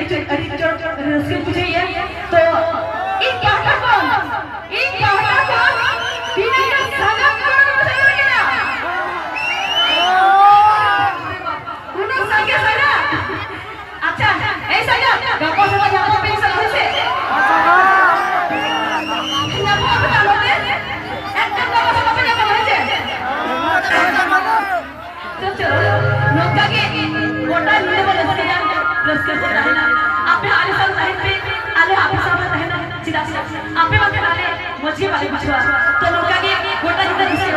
editor से पूछे ये तो इन कहता कौन बिना का सलाम करो मुझे क्या कुनो संगे सना अच्छा ऐसा क्या गप्पा से यहाँ पे सलाम से ना वो बता लो दे एकदम ना वो सब पे जाकर है चलो नौका के कोटा नीचे वाले से यार रस्ते से रहना आपने आले साल नहीं पे आले आप सामने रहना चिदा से आपे बात आले मछली वाले मछुआ तो नौका के कोटा नीचे